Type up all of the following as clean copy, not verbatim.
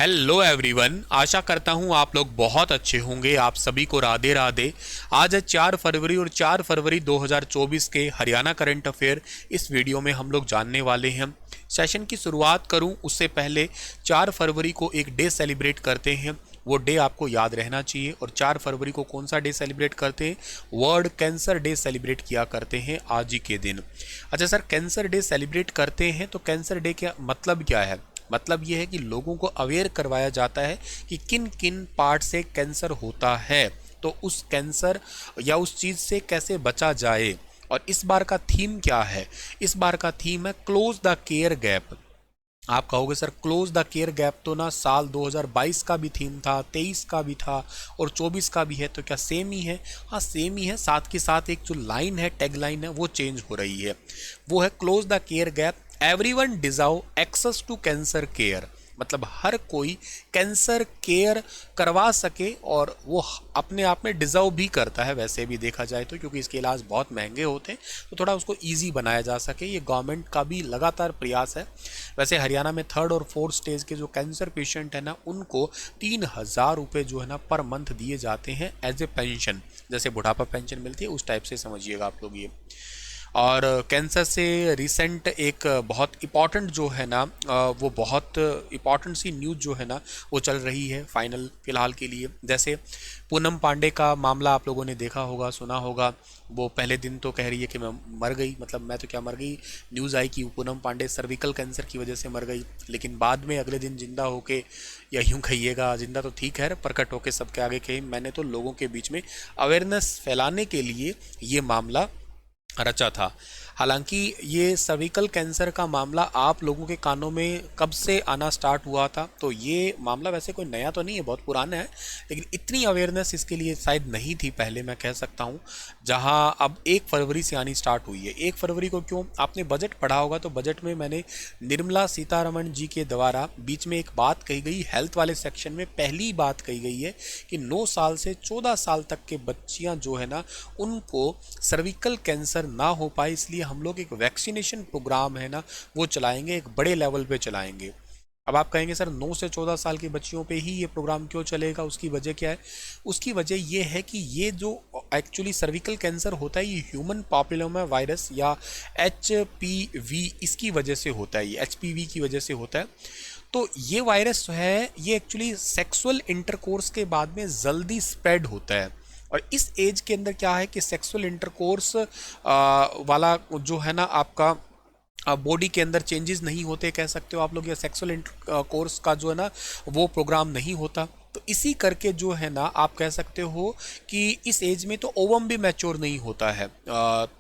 Hello everyone, आशा करता हूँ आप लोग बहुत अच्छे होंगे। आप सभी को राधे राधे। आज है 4 फरवरी और 4 फरवरी 2024 के हरियाणा करंट अफेयर इस वीडियो में हम लोग जानने वाले हैं। सेशन की शुरुआत करूं उससे पहले 4 फरवरी को एक डे सेलिब्रेट करते हैं, वो डे आपको याद रहना चाहिए। और 4 फरवरी को कौन सा डे सेलिब्रेट करते हैं? वर्ल्ड कैंसर डे सेलिब्रेट किया करते हैं आज ही के दिन। अच्छा सर, कैंसर डे सेलिब्रेट करते हैं तो कैंसर डे क्या मतलब क्या है? मतलब ये है कि लोगों को अवेयर करवाया जाता है कि किन किन पार्ट से कैंसर होता है, तो उस कैंसर या उस चीज़ से कैसे बचा जाए। और इस बार का थीम क्या है? इस बार का थीम है क्लोज द केयर गैप। आप कहोगे sir close the care gap तो ना साल 2022 का भी थीम था, 23 का भी था और 24 का भी है, तो क्या सेम ही है? हाँ सेम ही है, साथ के साथ एक जो लाइन है, टैग लाइन है, वो चेंज हो रही है। वो है close the care gap, everyone deserve access to cancer care. मतलब हर कोई कैंसर केयर करवा सके, और वो अपने आप में डिजर्व भी करता है वैसे भी देखा जाए तो, क्योंकि इसके इलाज बहुत महंगे होते हैं, तो थोड़ा उसको इजी बनाया जा सके, ये गवर्नमेंट का भी लगातार प्रयास है। वैसे हरियाणा में 3rd और 4th स्टेज के जो कैंसर पेशेंट है ना, उनको 3,000 रुपये जो है ना पर मंथ दिए जाते हैं एज ए पेंशन। जैसे बुढ़ापा पेंशन मिलती है उस टाइप से समझिएगा आप लोग ये। और कैंसर से रिसेंट एक बहुत इम्पॉर्टेंट जो है ना, वो बहुत इम्पॉर्टेंट सी न्यूज़ जो है ना वो चल रही है फाइनल फिलहाल के लिए। जैसे पूनम पांडे का मामला आप लोगों ने देखा होगा, सुना होगा। वो पहले दिन तो कह रही है कि मैं मर गई, मतलब मैं तो क्या मर गई, न्यूज़ आई कि पूनम पांडे सर्विकल कैंसर की वजह से मर गई। लेकिन बाद में अगले दिन जिंदा होके, या यूं कहिएगा जिंदा तो ठीक है, प्रकट होके सबके आगे कही मैंने तो लोगों के बीच में अवेयरनेस फैलाने के लिए ये मामला रचा था। हालांकि ये सर्विकल कैंसर का मामला आप लोगों के कानों में कब से आना स्टार्ट हुआ था, तो ये मामला वैसे कोई नया तो नहीं है, बहुत पुराना है, लेकिन इतनी अवेयरनेस इसके लिए शायद नहीं थी पहले, मैं कह सकता हूँ। जहां अब 1 फरवरी से आनी स्टार्ट हुई है। 1 फरवरी को क्यों? आपने बजट पढ़ा होगा, तो बजट में मैंने निर्मला सीतारमण जी के द्वारा बीच में एक बात कही गई, हेल्थ वाले सेक्शन में पहली बात कही गई है कि 9 साल से 14 साल तक के बच्चियां जो है ना, उनको सर्विकल कैंसर ना हो पाए, इसलिए हम लोग एक वैक्सीनेशन प्रोग्राम है ना वो चलाएंगे, एक बड़े लेवल पे चलाएंगे। अब आप कहेंगे सर 9 से 14 साल की बच्चियों पे ही ये प्रोग्राम क्यों चलेगा, उसकी वजह क्या है? उसकी वजह ये है कि ये जो एक्चुअली सर्विकल कैंसर होता है, ये ह्यूमन पापिलोमा वायरस या HPV इसकी वजह से होता है, ये HPV की वजह से होता है। तो ये वायरस जो है, ये एक्चुअली सेक्सुअल इंटरकोर्स के बाद में जल्दी स्प्रेड होता है। और इस एज के अंदर क्या है कि सेक्सुअल इंटरकोर्स वाला जो है ना आपका बॉडी के अंदर चेंजेस नहीं होते, कह सकते हो आप लोग, या सेक्सुअल इंटरकोर्स का जो है ना वो प्रोग्राम नहीं होता। तो इसी करके जो है ना आप कह सकते हो कि इस एज में तो ओवम भी मैच्योर नहीं होता है।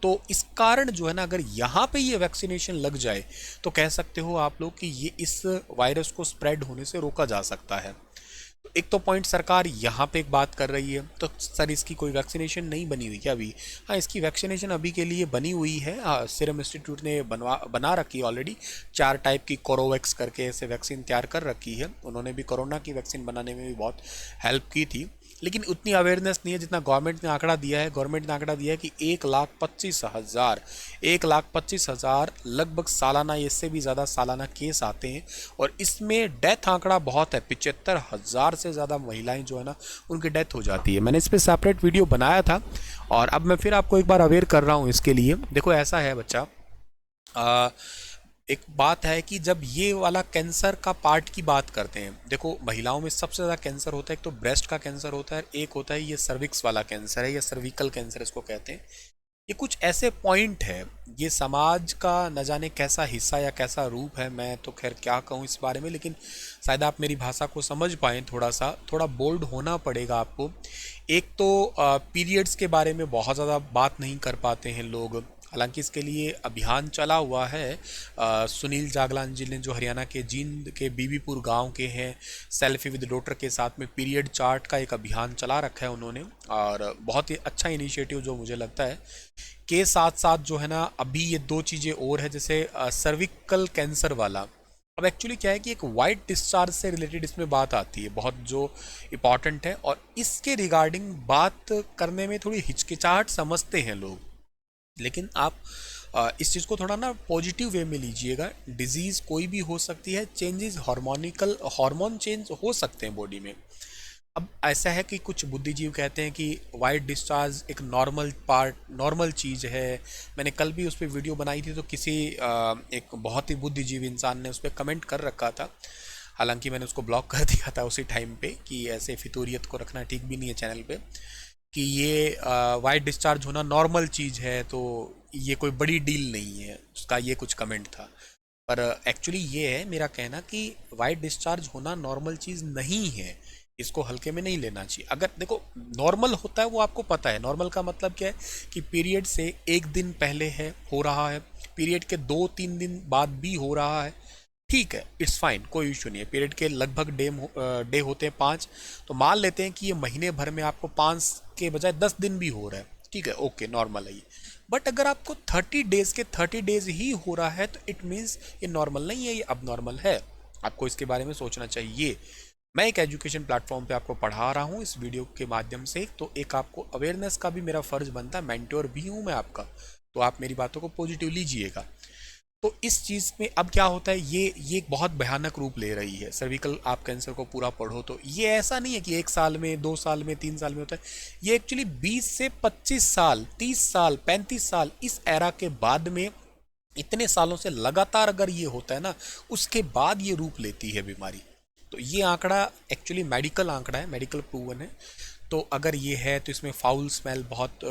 तो इस कारण जो है ना, अगर यहाँ पे ये वैक्सीनेशन लग जाए तो कह सकते हो आप लोग कि ये इस वायरस को स्प्रेड होने से रोका जा सकता है। तो एक तो पॉइंट सरकार यहाँ पे एक बात कर रही है, तो सर इसकी कोई वैक्सीनेशन नहीं बनी हुई क्या अभी? हाँ, इसकी वैक्सीनेशन अभी के लिए बनी हुई है। सीरम इंस्टीट्यूट ने बना रखी है ऑलरेडी। 4 टाइप की कोरोवैक्स करके ऐसे वैक्सीन तैयार कर रखी है। उन्होंने भी कोरोना की वैक्सीन बनाने में भी बहुत हेल्प की थी, लेकिन उतनी अवेयरनेस नहीं है जितना गवर्नमेंट ने आंकड़ा दिया है। गवर्नमेंट ने आंकड़ा दिया है कि 1,25,000 लगभग सालाना, इससे भी ज़्यादा सालाना केस आते हैं। और इसमें डेथ आंकड़ा बहुत है, 75,000 से ज़्यादा महिलाएं जो है ना उनकी डेथ हो जाती है। मैंने इस पर सेपरेट वीडियो बनाया था, और अब मैं फिर आपको एक बार अवेयर कर रहा हूँ इसके लिए। देखो ऐसा है बच्चा, एक बात है कि जब ये वाला कैंसर का पार्ट की बात करते हैं, देखो महिलाओं में सबसे ज़्यादा कैंसर होता है, एक तो ब्रेस्ट का कैंसर होता है, एक होता है ये सर्विक्स वाला कैंसर है, या सर्विकल कैंसर इसको कहते हैं। ये कुछ ऐसे पॉइंट है, ये समाज का न जाने कैसा हिस्सा या कैसा रूप है, मैं तो खैर क्या कहूँ इस बारे में, लेकिन शायद आप मेरी भाषा को समझ पाएँ। थोड़ा बोल्ड होना पड़ेगा आपको। एक तो पीरियड्स के बारे में बहुत ज़्यादा बात नहीं कर पाते हैं लोग, हालांकि इसके लिए अभियान चला हुआ है। सुनील जागलान जी ने, जो हरियाणा के जींद के बीबीपुर गांव के हैं, सेल्फी विद डॉटर के साथ में पीरियड चार्ट का एक अभियान चला रखा है उन्होंने, और बहुत ही अच्छा इनिशिएटिव जो मुझे लगता है। के साथ साथ जो है ना अभी ये 2 चीज़ें और है, जैसे सर्विकल कैंसर वाला। अब एक्चुअली क्या है कि एक वाइट डिस्चार्ज से रिलेटेड इसमें बात आती है, बहुत जो इम्पॉर्टेंट है, और इसके रिगार्डिंग बात करने में थोड़ी हिचकिचाहट समझते हैं लोग। लेकिन आप इस चीज़ को थोड़ा ना पॉजिटिव वे में लीजिएगा। डिजीज़ कोई भी हो सकती है, चेंजेस हार्मोन चेंज हो सकते हैं बॉडी में। अब ऐसा है कि कुछ बुद्धिजीव कहते हैं कि वाइट डिस्चार्ज एक नॉर्मल चीज़ है। मैंने कल भी उस पर वीडियो बनाई थी, तो किसी एक बहुत ही बुद्धिजीवी इंसान ने उस पर कमेंट कर रखा था। हालांकि मैंने उसको ब्लॉक कर दिया था उसी टाइम पे कि ऐसे फितूरियत को रखना ठीक भी नहीं है चैनल पे, कि ये वाइट डिस्चार्ज होना नॉर्मल चीज़ है, तो ये कोई बड़ी डील नहीं है, उसका ये कुछ कमेंट था। पर एक्चुअली ये है मेरा कहना कि वाइट डिस्चार्ज होना नॉर्मल चीज़ नहीं है, इसको हल्के में नहीं लेना चाहिए। अगर देखो नॉर्मल होता है वो आपको पता है, नॉर्मल का मतलब क्या है कि पीरियड से एक दिन पहले है हो रहा है, पीरियड के 2-3 दिन बाद भी हो रहा है, ठीक है, इट्स फाइन, कोई इशू नहीं है। पीरियड के लगभग डे होते हैं 5, तो मान लेते हैं कि ये महीने भर में आपको 5 के बजाय 10 दिन भी हो रहा है, ठीक है, ओके, नॉर्मल है ये। बट अगर आपको 30 डेज ही हो रहा है तो इट मीन्स ये नॉर्मल नहीं है, ये अब नॉर्मल है। आपको इसके बारे में सोचना चाहिए। मैं एक एजुकेशन प्लेटफॉर्म पे आपको पढ़ा रहा हूँ इस वीडियो के माध्यम से, तो एक आपको अवेयरनेस का भी मेरा फर्ज बनता है, मेंटोर भी हूँ मैं आपका, तो आप मेरी बातों को पॉजिटिव लीजिएगा। तो इस चीज़ में अब क्या होता है, ये एक बहुत भयानक रूप ले रही है। सर्विकल आप कैंसर को पूरा पढ़ो तो ये ऐसा नहीं है कि 1 साल में, 2 साल में, 3 साल में होता है। ये एक्चुअली 20 से 25 साल, 30 साल, 35 साल, इस एरा के बाद में, इतने सालों से लगातार अगर ये होता है ना, उसके बाद ये रूप लेती है बीमारी। तो ये आंकड़ा एक्चुअली मेडिकल आंकड़ा है, मेडिकल प्रूवन है। तो अगर ये है तो इसमें फाउल स्मेल, बहुत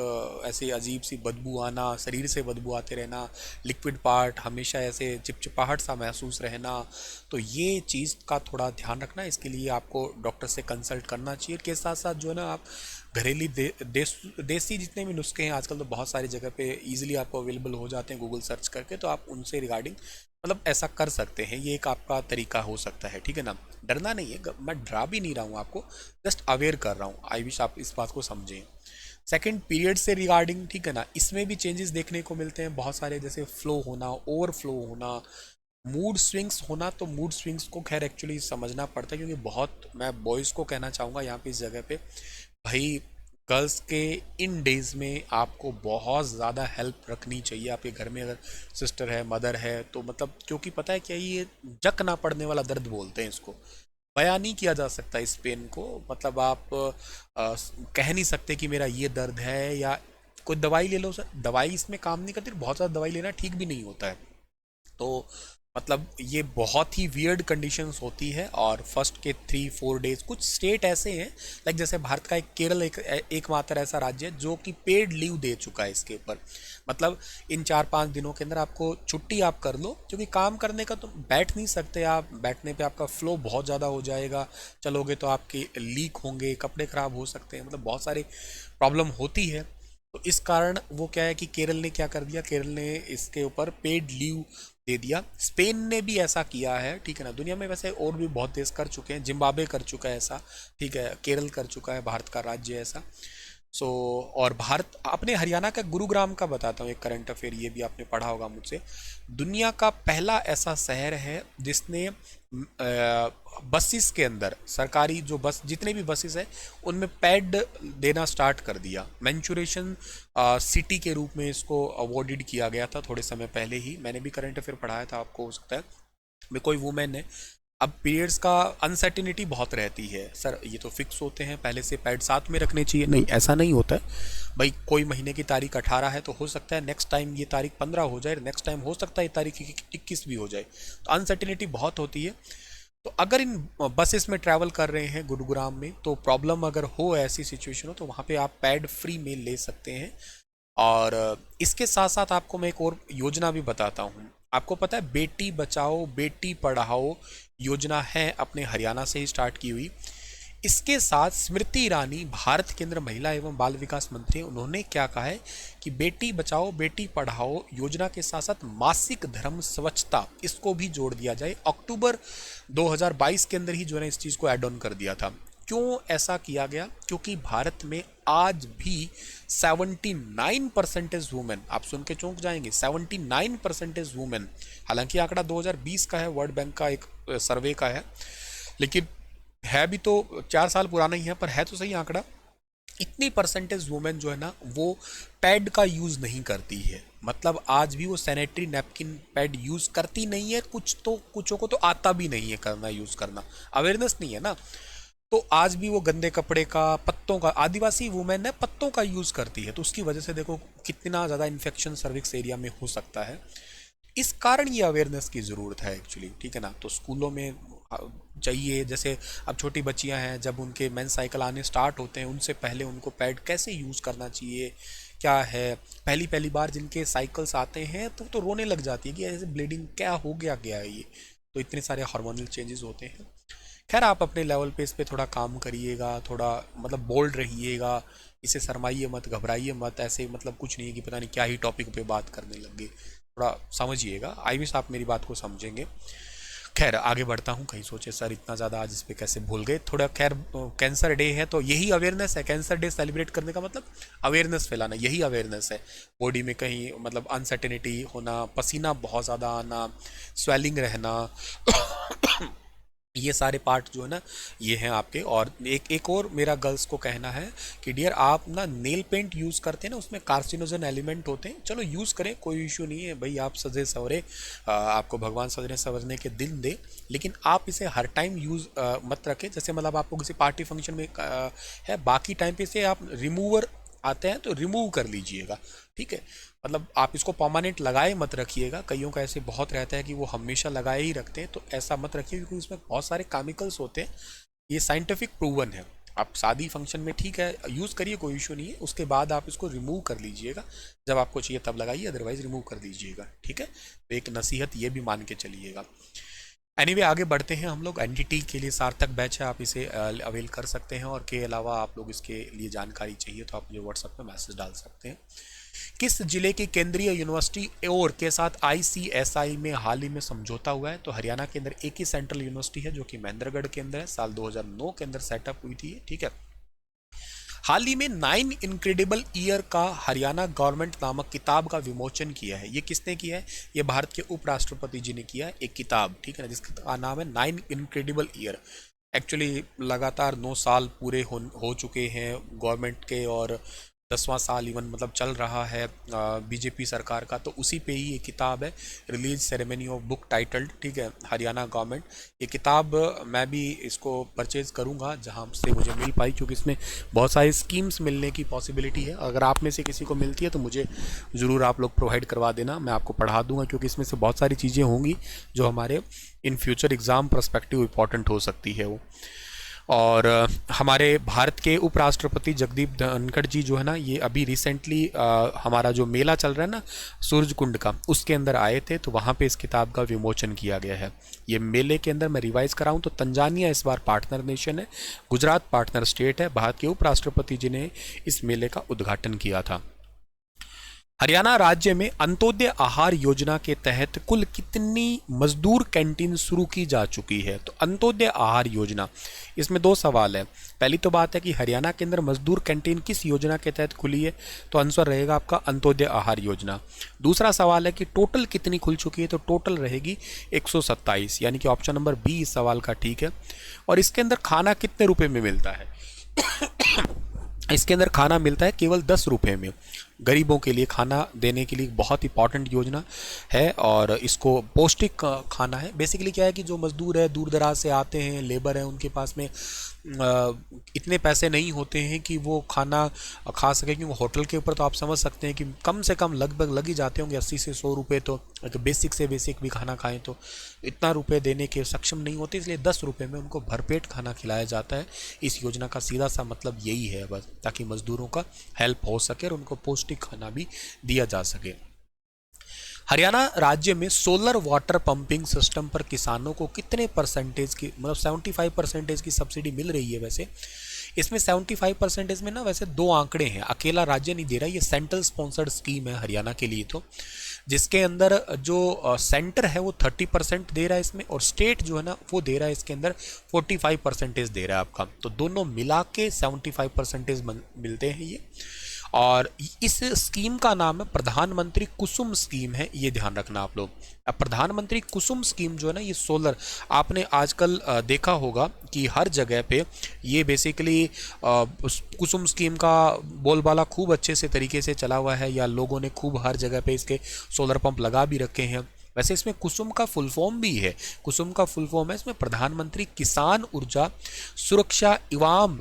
ऐसे अजीब सी बदबू आना, शरीर से बदबू आते रहना, लिक्विड पार्ट हमेशा ऐसे चिपचिपाहट सा महसूस रहना, तो ये चीज़ का थोड़ा ध्यान रखना। इसके लिए आपको डॉक्टर से कंसल्ट करना चाहिए। के साथ साथ जो है ना, आप घरेलू देसी जितने भी नुस्खे हैं आजकल तो बहुत सारी जगह पे इजीली आपको अवेलेबल हो जाते हैं गूगल सर्च करके, तो आप उनसे रिगार्डिंग मतलब ऐसा कर सकते हैं। ये एक आपका तरीका हो सकता है, ठीक है ना। डरना नहीं है, मैं डरा भी नहीं रहा हूँ आपको, जस्ट अवेयर कर रहा हूँ। आई विश आप इस बात को समझें। सेकंड, पीरियड से रिगार्डिंग, ठीक है ना, इसमें भी चेंजेस देखने को मिलते हैं बहुत सारे, जैसे फ्लो होना, ओवरफ्लो होना, मूड स्विंग्स होना। तो मूड स्विंग्स को खैर एक्चुअली समझना पड़ता है, क्योंकि बहुत, मैं बॉयज़ को कहना चाहूँगा यहाँ पे इस जगह पे, भाई गर्ल्स के इन डेज़ में आपको बहुत ज़्यादा हेल्प रखनी चाहिए आपके घर में। अगर सिस्टर है, मदर है, तो मतलब, क्योंकि पता है क्या, ये जक ना पड़ने वाला दर्द बोलते हैं इसको, बयान नहीं किया जा सकता इस पेन को। मतलब आप कह नहीं सकते कि मेरा ये दर्द है, या कोई दवाई ले लो, सर दवाई इसमें काम नहीं करती, बहुत ज़्यादा दवाई लेना ठीक भी नहीं होता है। तो मतलब ये बहुत ही वियर्ड कंडीशंस होती है। और फर्स्ट के 3-4 डेज, कुछ स्टेट ऐसे हैं, लाइक जैसे भारत का एक केरल एकमात्र ऐसा राज्य है जो कि पेड लीव दे चुका है इसके ऊपर। मतलब इन 4-5 दिनों के अंदर आपको छुट्टी आप कर लो, क्योंकि काम करने का तो बैठ नहीं सकते आप, बैठने पे आपका फ्लो बहुत ज़्यादा हो जाएगा, चलोगे तो आपके लीक होंगे, कपड़े ख़राब हो सकते हैं, मतलब बहुत सारी प्रॉब्लम होती है। तो इस कारण वो क्या है कि केरल ने क्या कर दिया, केरल ने इसके ऊपर पेड लीव दे दिया। स्पेन ने भी ऐसा किया है, ठीक है ना। दुनिया में वैसे और भी बहुत देश कर चुके हैं, जिम्बाब्वे कर चुका है ऐसा, ठीक है, केरल कर चुका है, भारत का राज्य ऐसा। सो और भारत, अपने हरियाणा का गुरुग्राम का बताता हूँ एक करंट अफेयर, ये भी आपने पढ़ा होगा मुझसे। दुनिया का पहला ऐसा शहर है जिसने बसेस के अंदर, सरकारी जो बस, जितने भी बसेस है उनमें पैड देना स्टार्ट कर दिया। मैंचुरेशन सिटी के रूप में इसको अवॉर्डेड किया गया था थोड़े समय पहले ही, मैंने भी करंट अफेयर पढ़ाया था, आपको हो सकता है। में कोई वुमेन है, अब पीरियड्स का अनसर्टिनिटी बहुत रहती है, सर ये तो फिक्स होते हैं, पहले से पैड साथ में रखने चाहिए, नहीं ऐसा नहीं होता है भाई। कोई महीने की तारीख 18 है तो हो सकता है नेक्स्ट टाइम ये तारीख 15 हो जाए, नेक्स्ट टाइम हो सकता है ये तारीख 21 भी हो जाए, तो अनसर्टिनिटी बहुत होती है। तो अगर इन बसेस में ट्रैवल कर रहे हैं गुरुग्राम में, तो प्रॉब्लम अगर हो, ऐसी सिचुएशन हो, तो वहाँ पे आप पैड फ्री में ले सकते हैं। और इसके साथ साथ आपको मैं एक और योजना भी बताता हूँ। आपको पता है बेटी बचाओ बेटी पढ़ाओ योजना है, अपने हरियाणा से ही स्टार्ट की हुई। इसके साथ स्मृति ईरानी, भारत केंद्र महिला एवं बाल विकास मंत्री, उन्होंने क्या कहा है कि बेटी बचाओ बेटी पढ़ाओ योजना के साथ साथ मासिक धर्म स्वच्छता, इसको भी जोड़ दिया जाए। अक्टूबर 2022 के अंदर ही जो है इस चीज़ को ऐड ऑन कर दिया था। क्यों ऐसा किया गया, क्योंकि भारत में आज भी 79% वुमेन, आप सुन के चौंक जाएंगे, 79% वुमेन, हालांकि आंकड़ा 2020 का है, वर्ल्ड बैंक का एक सर्वे का है, लेकिन है भी तो 4 साल पुराना ही है, पर है तो सही आंकड़ा। इतनी परसेंटेज वुमेन जो है ना वो पैड का यूज़ नहीं करती है। मतलब आज भी वो सैनिटरी नैपकिन पैड यूज़ करती नहीं है, कुछों को तो आता भी नहीं है करना, यूज़ करना, अवेयरनेस नहीं है ना। तो आज भी वो गंदे कपड़े का, पत्तों का, आदिवासी वुमेन है पत्तों का यूज़ करती है, तो उसकी वजह से देखो कितना ज़्यादा इन्फेक्शन सर्विक्स एरिया में हो सकता है। इस कारण ये अवेयरनेस की ज़रूरत है एक्चुअली, ठीक है ना। तो स्कूलों में चाहिए, जैसे अब छोटी बच्चियां हैं, जब उनके मेंस साइकिल आने स्टार्ट होते हैं उनसे पहले उनको पैड कैसे यूज़ करना चाहिए, क्या है। पहली पहली बार जिनके साइकिल्स आते हैं तो रोने लग जाती है कि ऐसे ब्लीडिंग क्या हो गया, क्या है ये। तो इतने सारे हार्मोनल चेंजेस होते हैं। खैर आप अपने लेवल पे इस पे थोड़ा काम करिएगा, थोड़ा मतलब बोल्ड रहिएगा, इसे शरमाइए मत, घबराइए मत, ऐसे मतलब कुछ नहीं है कि पता नहीं क्या ही टॉपिक पे बात करने लग गए। थोड़ा समझिएगा, आई विश आप मेरी बात को समझेंगे। खैर आगे बढ़ता हूँ, कहीं सोचे सर इतना ज़्यादा आज इस पे कैसे भूल गए थोड़ा। खैर कैंसर डे है तो यही अवेयरनेस है, कैंसर डे सेलिब्रेट करने का मतलब अवेयरनेस फैलाना, यही अवेयरनेस है। बॉडी में कहीं मतलब अनसर्टेनिटी होना, पसीना बहुत ज़्यादा आना, स्वेलिंग रहना ये सारे पार्ट जो है ना ये हैं आपके। और एक और मेरा गर्ल्स को कहना है कि डियर आप ना नेल पेंट यूज़ करते हैं ना, उसमें कार्सिनोजन एलिमेंट होते हैं, चलो यूज़ करें, कोई इशू नहीं है भाई, आप सजे सवरे, आपको भगवान सजने संवरने के दिन दे, लेकिन आप इसे हर टाइम यूज़ मत रखें। जैसे मतलब आपको किसी पार्टी फंक्शन में है, बाकी टाइम पे से आप रिमूवर आते हैं तो रिमूव कर लीजिएगा, ठीक है। मतलब आप इसको परमानेंट लगाए मत रखिएगा, कईयों का ऐसे बहुत रहता है कि वो हमेशा लगाए ही रखते हैं, तो ऐसा मत रखिए क्योंकि उसमें बहुत सारे केमिकल्स होते हैं, ये साइंटिफिक प्रूवन है। आप शादी फंक्शन में ठीक है यूज़ करिए, कोई इशू नहीं है, उसके बाद आप इसको रिमूव कर लीजिएगा, जब आपको चाहिए तब लगाइए, अदरवाइज रिमूव कर दीजिएगा, ठीक है। तो एक नसीहत ये भी मान के चलिएगा। एनीवे आगे बढ़ते हैं हम लोग। एनडीटी के लिए सार्थक बैच है, आप इसे अवेल कर सकते हैं, और के अलावा आप लोग इसके लिए जानकारी चाहिए तो आप मुझे व्हाट्सएप पे मैसेज डाल सकते हैं। किस जिले की केंद्रीय यूनिवर्सिटी और के साथ आईसीएसआई में हाल ही में समझौता हुआ है? तो हरियाणा के अंदर एक ही सेंट्रल यूनिवर्सिटी है जो कि महेंद्रगढ़ के अंदर है, साल 2009 के अंदर सेटअप हुई थी, ठीक है। हाल ही में 9 इनक्रेडिबल ईयर का हरियाणा गवर्नमेंट नामक किताब का विमोचन किया है। ये किसने किया है? ये भारत के उपराष्ट्रपति जी ने किया है, एक किताब, ठीक है ना, जिसका नाम है 9 इनक्रेडिबल ईयर। एक्चुअली लगातार 9 साल पूरे हो चुके हैं गवर्नमेंट के, और 10वां साल इवन मतलब चल रहा है बीजेपी सरकार का, तो उसी पे ही ये किताब है, release ceremony of book titled, ठीक है, हरियाणा गवर्नमेंट। ये किताब मैं भी इसको परचेज़ करूँगा जहाँ से मुझे मिल पाई, क्योंकि इसमें बहुत सारी स्कीम्स मिलने की पॉसिबिलिटी है। अगर आप में से किसी को मिलती है तो मुझे ज़रूर आप लोग प्रोवाइड करवा देना, मैं आपको पढ़ा दूंगा, क्योंकि इसमें से बहुत सारी चीज़ें होंगी जो हमारे in future exam perspective important हो सकती है वो। और हमारे भारत के उपराष्ट्रपति जगदीप धनखड़ जी जो है ना, ये अभी रिसेंटली हमारा जो मेला चल रहा है ना सूरज कुंड का, उसके अंदर आए थे, तो वहाँ पे इस किताब का विमोचन किया गया है। ये मेले के अंदर मैं रिवाइज कराऊँ तो तंजानिया इस बार पार्टनर नेशन है, गुजरात पार्टनर स्टेट है। भारत के उपराष्ट्रपति जी ने इस मेले का उद्घाटन किया था। हरियाणा राज्य में अंत्योदय आहार योजना के तहत कुल कितनी मजदूर कैंटीन शुरू की जा चुकी है? तो अंत्योदय आहार योजना, इसमें दो सवाल है। पहली तो बात है कि हरियाणा के अंदर मजदूर कैंटीन किस योजना के तहत खुली है, तो आंसर रहेगा आपका अंत्योदय आहार योजना। दूसरा सवाल है कि टोटल कितनी खुल चुकी है, तो टोटल रहेगी 127, यानी कि ऑप्शन नंबर बी इस सवाल का ठीक है। और इसके अंदर खाना कितने रुपए में मिलता है? इसके अंदर खाना मिलता है केवल 10 रुपये में। गरीबों के लिए खाना देने के लिए बहुत इंपॉर्टेंट योजना है, और इसको पौष्टिक खाना है। बेसिकली क्या है कि जो मजदूर है, दूर दराज से आते हैं, लेबर है, उनके पास में इतने पैसे नहीं होते हैं कि वो खाना खा सके, क्योंकि होटल के ऊपर तो आप समझ सकते हैं कि कम से कम लगभग लग ही जाते होंगे 80 से 100 रुपये, तो बेसिक से बेसिक भी खाना खाएं तो इतना रुपए देने के सक्षम नहीं होते, इसलिए 10 रुपये में उनको भरपेट खाना खिलाया जाता है। इस योजना का सीधा सा मतलब यही है बस, ताकि मजदूरों का हेल्प हो सके और उनको पौष्टिक खाना भी दिया जा सके। हरियाणा राज्य में सोलर वाटर पंपिंग सिस्टम पर किसानों को कितने परसेंटेज की, मतलब 75% की सब्सिडी मिल रही है? वैसे इसमें 75% में ना वैसे दो आंकड़े हैं, अकेला राज्य नहीं दे रहा, ये सेंट्रल स्पॉन्सर्ड स्कीम है हरियाणा के लिए, तो जिसके अंदर जो सेंटर है वो 30% दे रहा है इसमें, और स्टेट जो है ना वो दे रहा है इसके अंदर 45% दे रहा है आपका, तो दोनों मिला के 75% मिलते हैं ये। और इस स्कीम का नाम है प्रधानमंत्री कुसुम स्कीम है, ये ध्यान रखना आप लोग। अब प्रधानमंत्री कुसुम स्कीम जो है ना, ये सोलर, आपने आजकल देखा होगा कि हर जगह पे ये बेसिकली कुसुम स्कीम का बोलबाला खूब अच्छे से तरीके से चला हुआ है, या लोगों ने खूब हर जगह पे इसके सोलर पंप लगा भी रखे हैं। वैसे इसमें कुसुम का फुल फॉर्म भी है, कुसुम का फुल फॉर्म है इसमें प्रधानमंत्री किसान ऊर्जा सुरक्षा एवं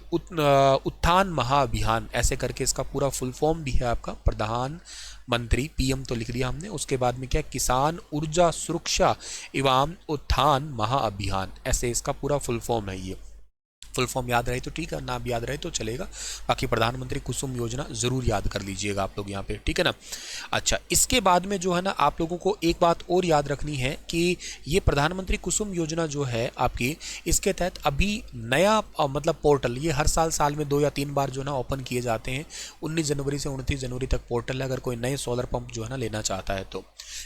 उत्थान महाअभियान, ऐसे करके इसका पूरा फुल फॉर्म भी है आपका। प्रधानमंत्री, पीएम तो लिख दिया हमने, उसके बाद में क्या, किसान ऊर्जा सुरक्षा एवं उत्थान महाअभियान, ऐसे इसका पूरा फुल फॉर्म है। ये फुल फॉर्म याद रहे तो ठीक है, नाम याद रहे तो चलेगा, बाकी प्रधानमंत्री कुसुम योजना जरूर याद कर लीजिएगा आप लोग यहाँ पे, ठीक है ना। अच्छा, इसके बाद में जो है ना, आप लोगों को एक बात और याद रखनी है कि ये प्रधानमंत्री कुसुम योजना जो है आपकी, इसके तहत अभी नया मतलब पोर्टल, ये हर साल में 2 या 3 बार जो है ना ओपन किए जाते हैं। 19 जनवरी से 29 जनवरी तक पोर्टल है, अगर कोई नए सोलर पंप जो है ना लेना चाहता है तो।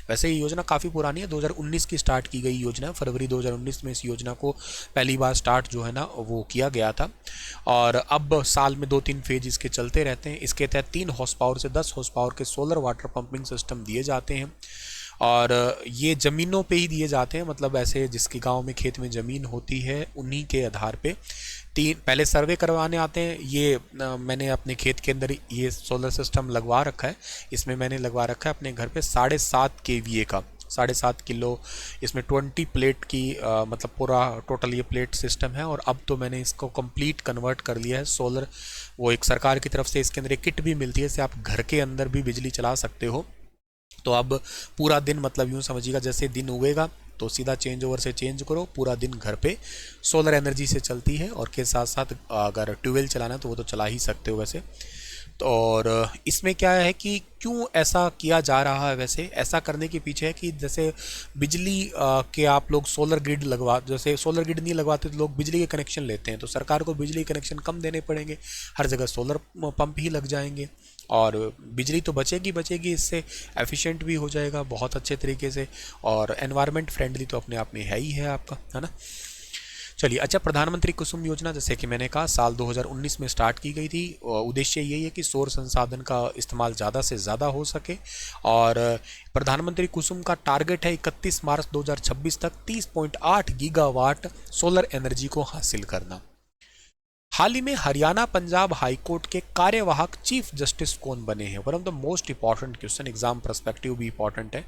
वैसे ये योजना काफ़ी पुरानी है, 2019 की स्टार्ट की गई योजना है। फरवरी 2019 में इस योजना को पहली बार स्टार्ट जो है ना वो किया गया था, और अब साल में 2-3 फेज इसके चलते रहते हैं। इसके तहत 3 हॉर्स पावर से 10 हॉर्स पावर के सोलर वाटर पंपिंग सिस्टम दिए जाते हैं, और ये ज़मीनों पे ही दिए जाते हैं, मतलब ऐसे जिसके गांव में खेत में ज़मीन होती है उन्हीं के आधार पे। पहले सर्वे करवाने आते हैं। ये मैंने अपने खेत के अंदर ये सोलर सिस्टम लगवा रखा है, इसमें मैंने लगवा रखा है अपने घर पे 7.5 kVA का, 7.5 किलो, इसमें 20 प्लेट की मतलब पूरा टोटल ये प्लेट सिस्टम है। और अब तो मैंने इसको कंप्लीट कन्वर्ट कर लिया है सोलर, वो एक सरकार की तरफ से इसके अंदर एक किट भी मिलती है, इससे आप घर के अंदर भी बिजली चला सकते हो। तो अब पूरा दिन, मतलब यूँ समझिएगा जैसे दिन उगेगा तो सीधा चेंज ओवर से चेंज करो, पूरा दिन घर पे सोलर एनर्जी से चलती है, और के साथ साथ अगर ट्यूबवेल चलाना है तो वो तो चला ही सकते हो वैसे तो। और इसमें क्या है कि क्यों ऐसा किया जा रहा है, वैसे ऐसा करने के पीछे है कि जैसे बिजली के आप लोग सोलर ग्रिड लगवा, जैसे सोलर ग्रिड नहीं लगवाते तो लोग बिजली के कनेक्शन लेते हैं, तो सरकार को बिजली कनेक्शन कम देने पड़ेंगे, हर जगह सोलर पंप ही लग जाएंगे, और बिजली तो बचेगी इससे, एफिशिएंट भी हो जाएगा बहुत अच्छे तरीके से, और एनवायरनमेंट फ्रेंडली तो अपने आप में है ही है आपका, है ना। चलिए, अच्छा, प्रधानमंत्री कुसुम योजना जैसे कि मैंने कहा साल 2019 में स्टार्ट की गई थी। उद्देश्य यही है कि सौर संसाधन का इस्तेमाल ज़्यादा से ज़्यादा हो सके, और प्रधानमंत्री कुसुम का टारगेट है 31 मार्च 2026 तक 30.8 गीगावाट सोलर एनर्जी को हासिल करना। हाल ही में हरियाणा पंजाब हाईकोर्ट के कार्यवाहक चीफ जस्टिस कौन बने हैं? One of the most important question, exam perspective भी इंपॉर्टेंट है।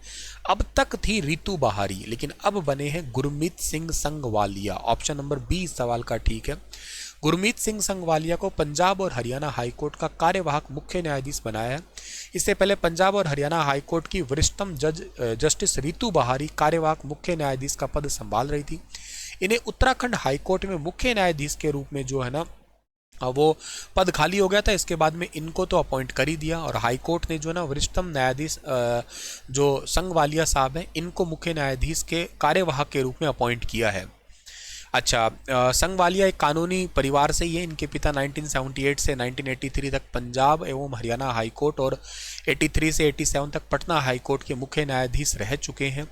अब तक थी रितु बहारी, लेकिन अब बने हैं Gurmeet Singh Sangwalia. Option number B सवाल का ठीक है। गुरमीत सिंह संगवालिया को पंजाब और हरियाणा हाईकोर्ट का कार्यवाहक मुख्य न्यायाधीश बनाया है। इससे पहले पंजाब और हरियाणा हाईकोर्ट की वरिष्ठतम जज जस्टिस रितु बहारी कार्यवाहक मुख्य न्यायाधीश का पद संभाल रही थी। इन्हें उत्तराखंड हाईकोर्ट में मुख्य न्यायाधीश के रूप में जो है ना वो पद खाली हो गया था, इसके बाद में इनको तो अपॉइंट कर ही दिया, और हाईकोर्ट ने जो है ना वरिष्ठतम न्यायाधीश जो संगवालिया साहब हैं इनको मुख्य न्यायाधीश के कार्यवाहक के रूप में अपॉइंट किया है। अच्छा, संगवालिया एक कानूनी परिवार से ही है। इनके पिता 1978 से 1983 तक पंजाब एवं हरियाणा हाईकोर्ट और 83 से 87 तक पटना हाईकोर्ट के मुख्य न्यायाधीश रह चुके हैं।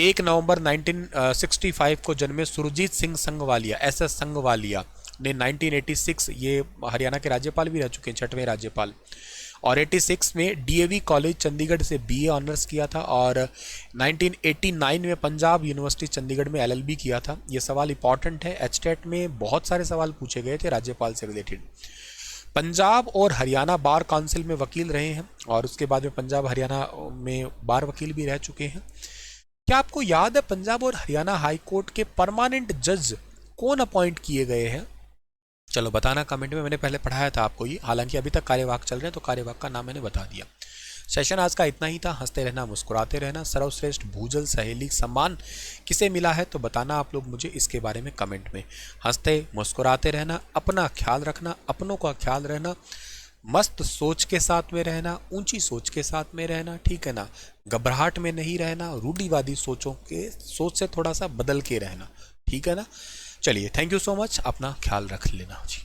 1 नवंबर 1965 को जन्मे सुरजीत सिंह संगवालिया, एसएस संगवालिया ने 1986, ये हरियाणा के राज्यपाल भी रह चुके हैं, 6वें राज्यपाल, और 86 में डीएवी कॉलेज चंडीगढ़ से बीए ऑनर्स किया था, और 1989 में पंजाब यूनिवर्सिटी चंडीगढ़ में एलएलबी किया था। ये सवाल इंपॉर्टेंट है, एचटेट में बहुत सारे सवाल पूछे गए थे राज्यपाल से रिलेटेड। पंजाब और हरियाणा बार काउंसिल में वकील रहे हैं, और उसके बाद में पंजाब हरियाणा में बार वकील भी रह चुके हैं। क्या आपको याद है पंजाब और हरियाणा हाईकोर्ट के परमानेंट जज कौन अपॉइंट किए गए हैं? चलो बताना कमेंट में, मैंने पहले पढ़ाया था आपको ये, हालांकि अभी तक कार्यवाहक चल रहे हैं तो कार्यवाहक का नाम मैंने बता दिया। सेशन आज का इतना ही था। हंसते रहना, मुस्कुराते रहना। सर्वश्रेष्ठ भूजल सहेली सम्मान किसे मिला है तो बताना आप लोग मुझे इसके बारे में कमेंट में। हंसते मुस्कुराते रहना, अपना ख्याल रखना, अपनों का ख्याल रहना, मस्त सोच के साथ में रहना, ऊंची सोच के साथ में रहना, ठीक है ना। घबराहट में नहीं रहना, रूढ़िवादी सोच से थोड़ा सा बदल के रहना, ठीक है ना। चलिए, थैंक यू सो मच, अपना ख्याल रख लेना जी।